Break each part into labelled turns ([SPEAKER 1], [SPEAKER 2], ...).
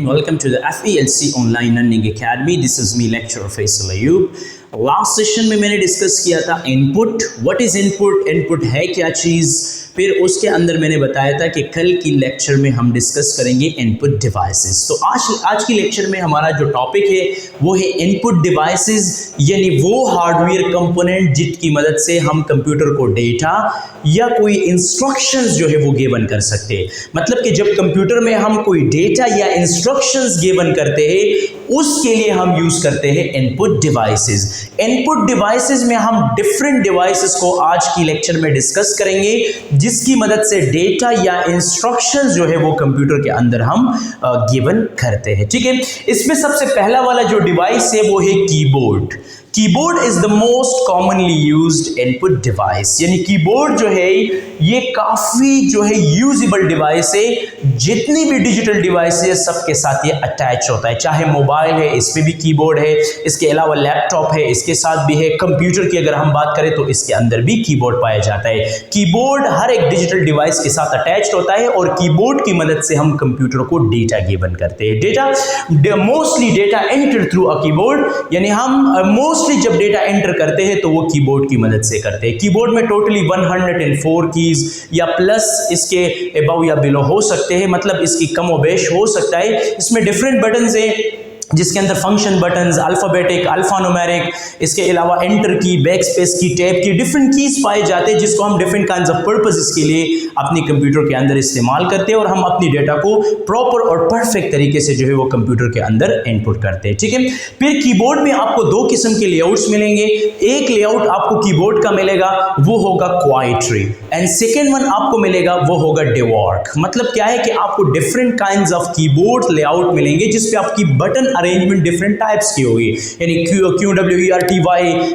[SPEAKER 1] welcome to the FELC Online Learning Academy. This is me, lecturer Faisal Ayub. Last session में मैंने discuss किया था input. What is input, input है क्या चीज़. फिर उसके अंदर मैंने बताया था कि कल की लेक्चर में हम डिस्कस करेंगे इनपुट डिवाइसेस. तो आज की लेक्चर में हमारा जो टॉपिक है वो है इनपुट डिवाइसेस, यानी वो हार्डवेयर कंपोनेंट जिनकी मदद से हम कंप्यूटर को डेटा या कोई इंस्ट्रक्शंस जो है वो गिवन कर सकते हैं. मतलब कि जब कंप्यूटर में हम कोई डेटा या इंस्ट्रक्शंस गिवन करते हैं उसके लिए हम यूज़ करते हैं इनपुट डिवाइसेस. इनपुट डिवाइसेस में हम डिफरेंट डिवाइसेस को आज की लेक्चर में डिस्कस करेंगे जिसकी मदद से डेटा या इंस्ट्रक्शंस जो है वो कंप्यूटर के अंदर हम गिवन करते हैं. ठीक है, इसमें सबसे पहला वाला जो डिवाइस है वो है keyboard. Keyboard is the most commonly used input device. यानी कीबोर्ड जो है ये काफ़ी जो है यूजेबल डिवाइस है. जितनी भी डिजिटल डिवाइस है सबके साथ ये अटैच होता है. चाहे मोबाइल है इस पे भी कीबोर्ड है, इसके अलावा लैपटॉप है इसके साथ भी है, कंप्यूटर की अगर हम बात करें तो इसके अंदर भी कीबोर्ड पाया जाता है. कीबोर्ड हर एक डिजिटल डिवाइस के साथ अटैच्ड होता है और कीबोर्ड की मदद से हम कंप्यूटर को डेटा गिवन करते हैं. Data mostly data enter through a keyboard, यानी हम मोस्टली जब डेटा एंटर करते हैं तो वो कीबोर्ड की मदद से करते हैं. कीबोर्ड में टोटली 104 कीज या प्लस इसके अबव या बिलो हो सकते हैं, मतलब इसकी कम और बेश हो सकता है. इसमें डिफरेंट बटन्स हैं जिसके अंदर फंक्शन बटन्स, अल्फ़ाबेटिक, अल्फ़ान्यूमेरिक, इसके अलावा एंटर की, बैक स्पेस की, टैब की, डिफरेंट कीज पाए जाते हैं जिसको हम डिफरेंट काइंड्स ऑफ पर्पसेस के लिए अपनी कंप्यूटर के अंदर इस्तेमाल करते हैं और हम अपनी डेटा को प्रॉपर और परफेक्ट तरीके से जो है वो कंप्यूटर के अंदर इनपुट करते हैं. ठीक है, फिर कीबोर्ड में आपको दो किस्म के लेआउट्स मिलेंगे. एक लेआउट आपको कीबोर्ड का मिलेगा वो होगा क्वाइट्री एंड सेकेंड वन आपको मिलेगा वो होगा डेवॉर्क. मतलब क्या है कि आपको different kinds of keyboard layout मिलेंगे जिसपे आपकी बटन अरेंजमेंट डिफरेंट टाइप्स की होगी. यानी QWERTY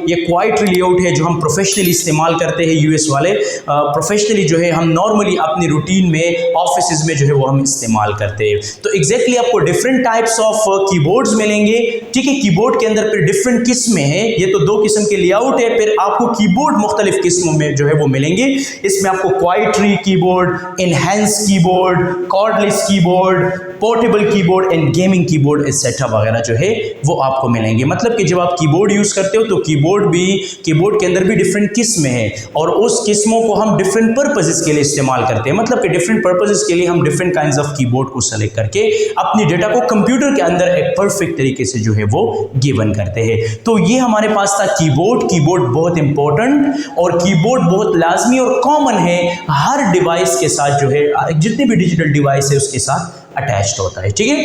[SPEAKER 1] ये क्वाइट्री लेआउट है जो हम प्रोफेशनली इस्तेमाल करते हैं. यूएस वाले प्रोफेशनली जो है हम नॉर्मली अपनी रूटीन में ऑफिस में जो है वो हम इस्तेमाल करते हैं. तो एग्जैक्टली आपको डिफरेंट टाइप्स ऑफ कीबोर्ड्स मिलेंगे. ठीक है, कीबोर्ड के अंदर फिर डिफरेंट किस्में हैं. ये तो दो किस्म के लेआउट है, फिर आपको कीबोर्ड मुख्तलिफ किस्मों में जो है वो मिलेंगे. इसमें आपको क्वाइट्री keyboard, enhance keyboard, cordless keyboard, portable keyboard and gaming keyboard etcetera वगैरह जो है वो आपको मिलेंगे. मतलब कि जब आप कीबोर्ड यूज़ करते हो तो कीबोर्ड के अंदर भी डिफरेंट किस्में हैं और उस किस्मों को हम डिफरेंट पर्पसेस के लिए इस्तेमाल करते हैं. मतलब कि डिफरेंट पर्पसेस के लिए हम डिफरेंट काइंड्स ऑफ कीबोर्ड को सेलेक्ट करके अपनी डेटा को कंप्यूटर के अंदर एक परफेक्ट तरीके से जो है वो गिवन करते हैं. तो ये हमारे पास था कीबोर्ड बहुत इंपॉर्टेंट और कीबोर्ड बहुत लाजमी और कॉमन है. हर डिवाइस के साथ जो है जितनी भी डिजिटल डिवाइस है उसके साथ अटैच्ड होता है. ठीक है,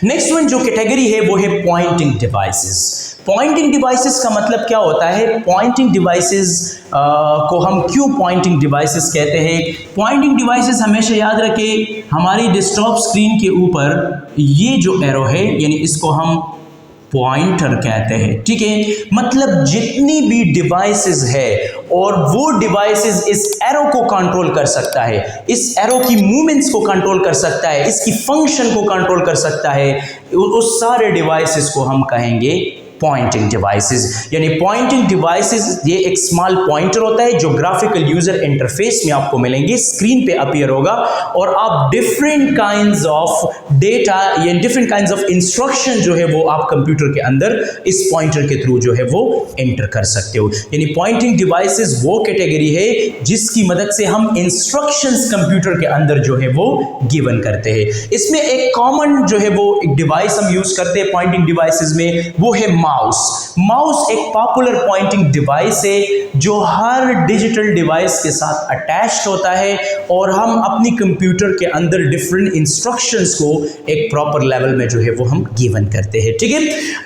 [SPEAKER 1] नेक्स्ट वन जो कैटेगरी है वो है पॉइंटिंग डिवाइसेस. पॉइंटिंग डिवाइसेस का मतलब क्या होता है? पॉइंटिंग डिवाइसेस को हम क्यों पॉइंटिंग डिवाइसेस कहते हैं? पॉइंटिंग डिवाइसेस हमेशा याद रखें हमारी डेस्कटॉप स्क्रीन के ऊपर ये जो एरो है यानी इसको हम पॉइंटर कहते हैं. ठीक है, मतलब जितनी भी डिवाइसेस है और वो डिवाइसेस इस एरो को कंट्रोल कर सकता है, इस एरो की मूवमेंट्स को कंट्रोल कर सकता है, इसकी फंक्शन को कंट्रोल कर सकता है, उस सारे डिवाइसेस को हम कहेंगे पॉइंटिंग डिवाइसेस. यानी पॉइंटिंग डिवाइसेस ये एक स्मॉल पॉइंटर होता है जो ग्राफिकल यूजर इंटरफेस में आपको मिलेंगे, स्क्रीन पे अपीयर होगा और आप डिफरेंट काइंड्स ऑफ डेटा या डिफरेंट काइंड्स ऑफ इंस्ट्रक्शन जो है वो आप कंप्यूटर के अंदर इस पॉइंटर के थ्रू जो है वो एंटर कर सकते हो. यानी पॉइंटिंग डिवाइसेस वो कैटेगरी है जिसकी मदद से हम इंस्ट्रक्शंस कंप्यूटर के अंदर जो है वो गिवन करते हैं. इसमें एक कॉमन जो है वो एक डिवाइस हम यूज करते हैं पॉइंटिंग डिवाइसेस में, वो है माउस एक पॉपुलर पॉइंटिंग डिवाइस है जो हर डिजिटल डिवाइस के साथ अटैच्ड होता है और हम अपनी कंप्यूटर के अंदर डिफरेंट इंस्ट्रक्शंस को एक प्रॉपर लेवल में जो है वो हम गिवन करते हैं. ठीक है,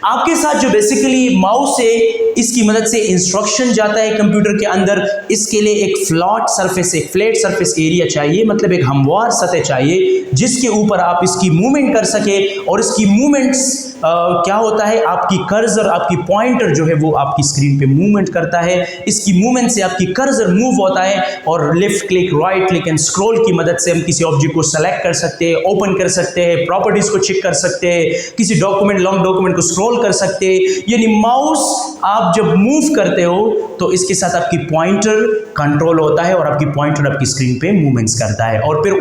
[SPEAKER 1] आपके साथ जो बेसिकली माउस है इसकी मदद से इंस्ट्रक्शन जाता है कंप्यूटर के अंदर. इसके लिए एक फ्लैट सरफेस एरिया चाहिए, मतलब एक हमवार सतह चाहिए जिसके ऊपर आप इसकी मूवमेंट कर सके और इसकी मूवमेंट्स क्या होता है आपकी कर्ज कर्सर, आपकी पॉइंटर जो है वो आपकी स्क्रीन पे मूवमेंट करता है। इसकी मूवमेंट से आपकी कर्सर मूव होता है और left click, right click and scroll की मदद से हम किसी ऑब्जेक्ट को सेलेक्ट कर सकते हैं, ओपन कर सकते हैं, प्रॉपर्टीज को चेक कर सकते हैं, किसी डॉक्यूमेंट, लॉन्ग डॉक्यूमेंट को स्क्रॉल कर सकते हैं। यानी माउस आप जब मूव करते हो तो इसके साथ आपकी पॉइंटर कंट्रोल होता है और आपकी पॉइंटर आपकी स्क्रीन पे मूवमेंट्स करता है, और फिर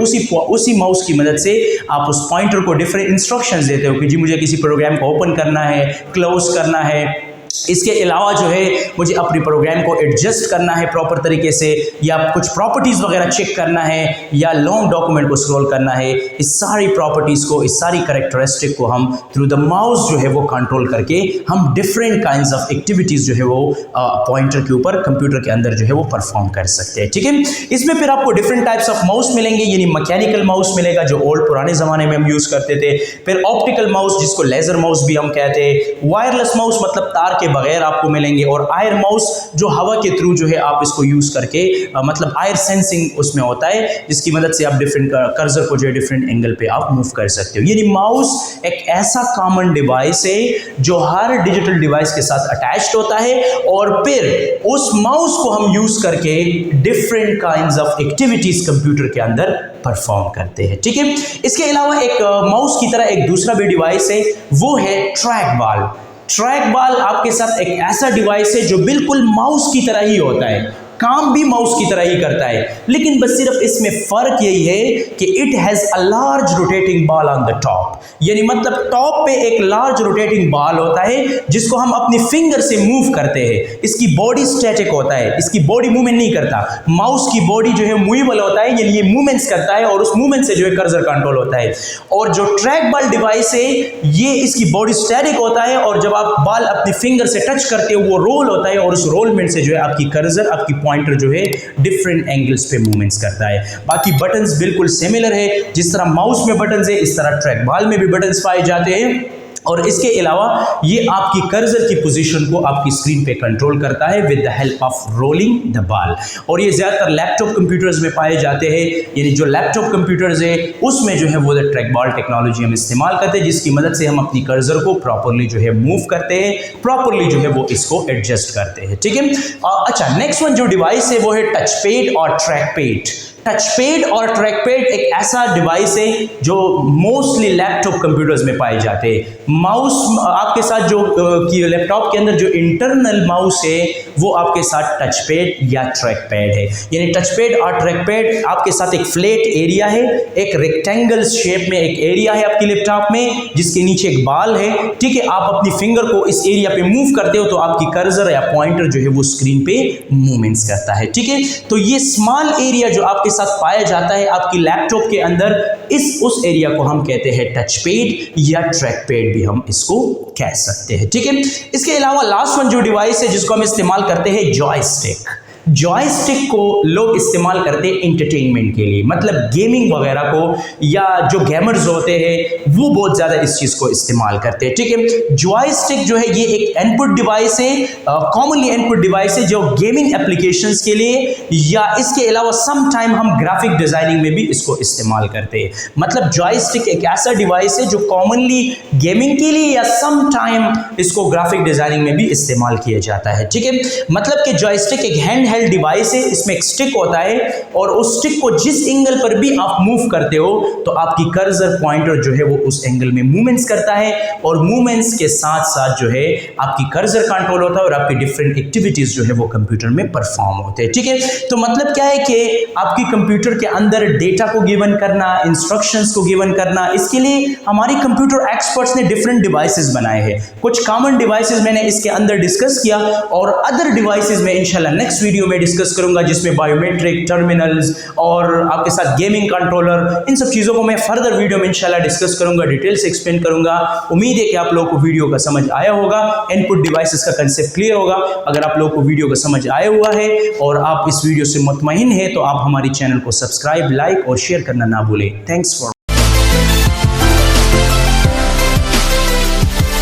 [SPEAKER 1] उसी माउस की मदद से आप उस पॉइंटर को डिफरेंट इंस्ट्रक्शंस देते हो कि जी मुझे किसी प्रोग्राम को ओपन करना है, क्लोज करना है। इसके अलावा जो है मुझे अपने प्रोग्राम को एडजस्ट करना है प्रॉपर तरीके से, या कुछ प्रॉपर्टीज़ वगैरह चेक करना है, या लॉन्ग डॉक्यूमेंट को स्क्रॉल करना है। इस सारी प्रॉपर्टीज़ को, इस सारी करेक्टरिस्टिक को हम थ्रू द माउस जो है वो कंट्रोल करके हम डिफरेंट काइंड्स ऑफ एक्टिविटीज़ जो है वो पॉइंटर के ऊपर कंप्यूटर के अंदर जो है वो परफॉर्म कर सकते हैं। ठीक है, इसमें फिर आपको डिफरेंट टाइप्स ऑफ माउस मिलेंगे। यानी मैकेनिकल माउस मिलेगा जो ओल्ड पुराने ज़माने में हम यूज़ करते थे, फिर ऑप्टिकल माउस जिसको लेज़र माउस भी हम कहते हैं, वायरलेस माउस मतलब तार के बगैर आपको मिलेंगे, और आयर माउस जो हवा के थ्रू जो है आप इसको यूज करके मतलब आयर सेंसिंग उसमें होता है, जिसकी मदद से आप डिफरेंट कर्सर को जो है डिफरेंट एंगल पे आप मूव कर सकते हो। यानी माउस एक ऐसा कॉमन डिवाइस है जो हर डिजिटल डिवाइस के साथ अटैच्ड होता है, और फिर उस माउस को हम यूज करके different kinds of activities computer के अंदर परफॉर्म करते हैं। ठीक है, इसके अलावा एक माउस की तरह एक दूसरा भी डिवाइस है, वो है ट्रैक बॉल। ट्रैक बॉल आपके साथ एक ऐसा डिवाइस है जो बिल्कुल माउस की तरह ही होता है, काम भी माउस की तरह ही करता है, लेकिन बस सिर्फ इसमें फर्क यही है कि it has a large rotating ball on the top. यानी मतलब टॉप पे एक लार्ज रोटेटिंग बॉल होता है जिसको हम अपनी फिंगर से मूव करते हैं। इसकी बॉडी स्टैटिक होता है, इसकी बॉडी मूवमेंट नहीं करता। माउस की बॉडी जो है मूवेबल होता है, यानी ये मूवमेंट्स करता है और उस मूवमेंट से जो है कर्सर कंट्रोल होता है। और जो ट्रैक बॉल डिवाइस है ये इसकी बॉडी स्टैटिक होता है, और जब आप बॉल अपनी फिंगर से टच करते हो वो रोल होता है, और उस रोलमेंट से जो है आपकी कर्सर, आपकी पॉइंटर जो है डिफरेंट एंगल्स पे मूवमेंट्स करता है। बाकी बटन्स बिल्कुल सिमिलर है, जिस तरह माउस में बटन्स है इस तरह ट्रैक बॉल में भी बटन्स पाए जाते हैं। और इसके अलावा ये आपकी कर्सर की पोजीशन को आपकी स्क्रीन पे कंट्रोल करता है with the help of rolling the ball. और ये ज़्यादातर लैपटॉप कंप्यूटर्स में पाए जाते हैं। यानी जो लैपटॉप कंप्यूटर्स है उसमें जो है वो द ट्रैक बॉल टेक्नोलॉजी हम इस्तेमाल करते हैं, जिसकी मदद से हम अपनी कर्सर को प्रॉपरली जो है मूव करते हैं, प्रॉपरली जो है वो इसको एडजस्ट करते हैं। ठीक है, अच्छा नेक्स्ट वन जो डिवाइस है वो है टच पैड और ट्रैक पैड। टच पैड और ट्रैक पैड एक ऐसा डिवाइस है जो मोस्टली लैपटॉप कंप्यूटर्स में पाए जाते हैं। माउस आपके साथ जो कि लैपटॉप के अंदर जो इंटरनल माउस है वो आपके साथ टच पैड या ट्रैक पैड है। यानी टच पैड और ट्रैक पैड आपके साथ एक फ्लैट एरिया है, एक रेक्टेंगल शेप में एक एरिया है आपके लैपटॉप में, जिसके नीचे एक बॉल है। ठीक है, आप अपनी फिंगर को इस एरिया पे मूव करते हो तो आपकी कर्सर या पॉइंटर जो है वो स्क्रीन पे मूवमेंट्स करता है। ठीक है, तो ये स्मॉल एरिया जो आपके साथ पाया जाता है आपकी लैपटॉप के अंदर, उस एरिया को हम कहते हैं टच पैड या ट्रैक पैड भी हम इसको कह सकते हैं। ठीक है, इसके अलावा लास्ट वन जो डिवाइस है जिसको हम इस्तेमाल करते हैं जॉयस्टिक। जॉयस्टिक को लोग इस्तेमाल करते हैं इंटरटेनमेंट के लिए, मतलब गेमिंग वगैरह को, या जो गेमर्स होते हैं वो बहुत ज़्यादा इस चीज़ को इस्तेमाल करते हैं। ठीक है, जॉयस्टिक जो है ये एक इनपुट डिवाइस है, कॉमनली इनपुट डिवाइस है जो गेमिंग एप्लीकेशंस के लिए, या इसके अलावा सम टाइम हम ग्राफिक डिज़ाइनिंग में भी इसको इस्तेमाल करते हैं। मतलब जॉयस्टिक एक ऐसा डिवाइस है जो कॉमनली गेमिंग के लिए या सम टाइम इसको ग्राफिक डिज़ाइनिंग में भी इस्तेमाल किया जाता है। ठीक है, मतलब कि जॉयस्टिक एक हैंड हेल्ड डिवाइस है, इसमें एक स्टिक होता है, और उस स्टिक को जिस एंगल पर भी आप मूव करते हो तो आपकी कर्सर पॉइंटर जो है वो उस एंगल में मूवमेंट्स करता है, और मूवमेंट्स के साथ साथ जो है आपकी कर्सर कंट्रोल होता है और आपकी डिफरेंट एक्टिविटीज जो है वो कंप्यूटर में परफॉर्म होते हैं। ठीक है, तो मतलब क्या है कि आपकी कंप्यूटर के अंदर डेटा को गिवन करना, इंस्ट्रक्शंस को गिवन करना, इसके लिए हमारी कंप्यूटर एक्सपर्ट्स ने डिफरेंट डिवाइसेस बनाए हैं। कुछ कॉमन डिवाइसेस मैंने इसके अंदर डिस्कस किया, और अदर डिवाइसेस में इंशाल्लाह नेक्स्ट वीडियो में डिस्कस करूंगा, जिसमें बायोमेट्रिक, टर्मिनल्स और आपके साथ गेमिंग कंट्रोलर, इन सब चीज़ों को मैं फर्दर वीडियो में इंशाल्लाह डिस्कस करूंगा, डिटेल से एक्सप्लेन करूंगा। उम्मीद है कि आप लोगों को वीडियो का समझ आया होगा, इनपुट डिवाइसेस का कंसेप्ट क्लियर होगा। अगर आप लोगों को वीडियो का समझ आया हुआ है और आप इस वीडियो से मुतमईन है तो आप हमारी चैनल को सब्सक्राइब, लाइक और शेयर करना ना भूलें। Thanks for